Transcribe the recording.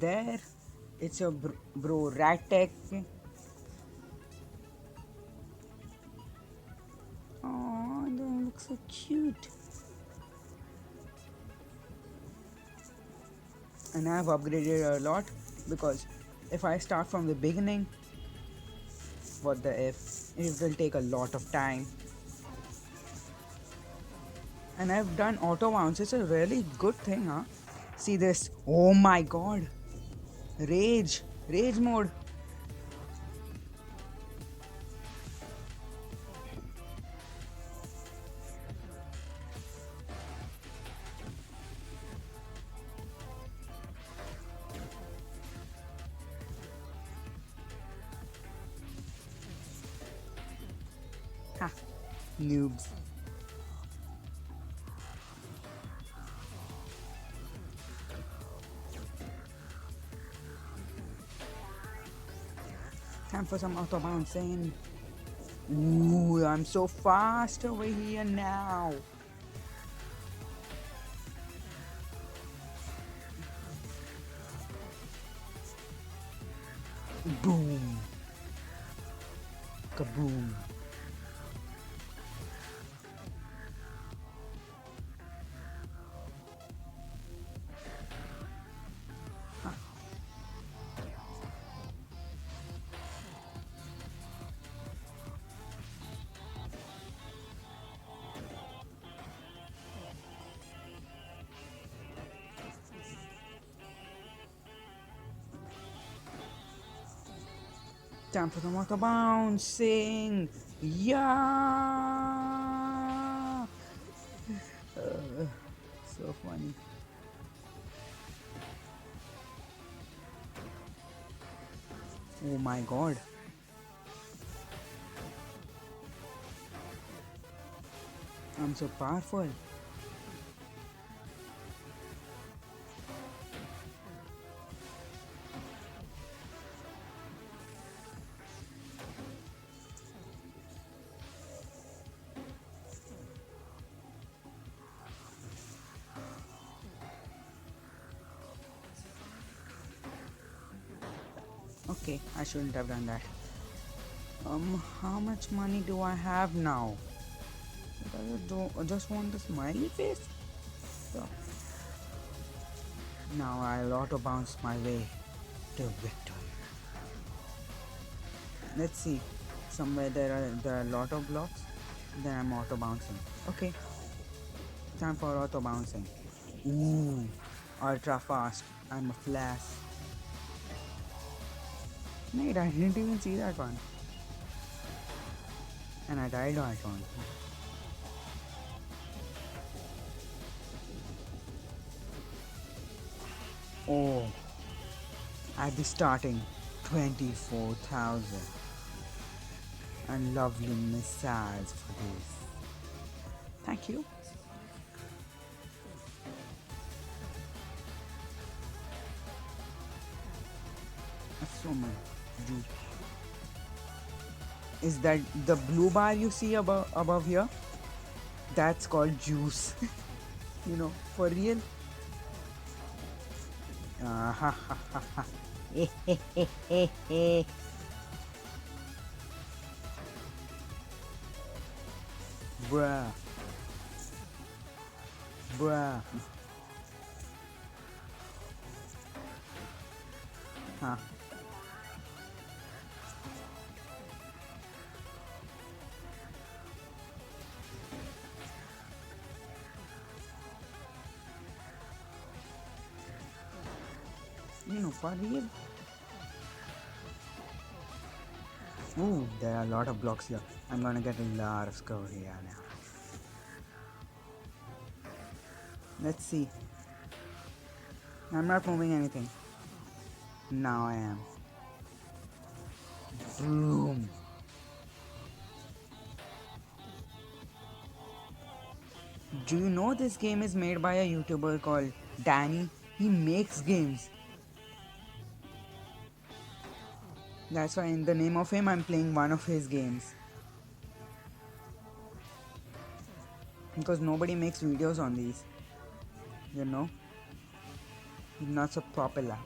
there. It's your bro Rat Tech. Oh, they look so cute. And I've upgraded a lot because if I start from the beginning, what the if? It will take a lot of time. And I've done auto bounce. It's a really good thing, huh? See this. Oh my god. Rage. Rage mode. Ha. Noobs. Time for some auto bouncing. Ooh, I'm so fast over here now. Boom. Kaboom. Time for some auto bouncing. Yeah. So funny. Oh my god. I'm so powerful. Okay, I shouldn't have done that. How much money do I have now? I just want the smiley face. So, now I'll auto bounce my way to victory. Let's see. Somewhere there are a lot of blocks. Then I'm auto bouncing. Okay, time for auto bouncing. Ooh, ultra fast. I'm a flash. Mate, I didn't even see that one. And I died on that one. Oh, at the starting, 24,000. And lovely missiles for this. Thank you. So much juice. Is that the blue bar you see above here? That's called juice. For real. Ha ha ha ha. Bruh. Bruh. Huh. For real. Ooh, there are a lot of blocks here. I'm gonna get a lot of score here now. Let's see. I'm not moving anything. Now I am. Boom. Do you know this game is made by a YouTuber called Danny? He makes games. That's why in the name of him I'm playing one of his games. Because nobody makes videos on these. You know? Not so popular.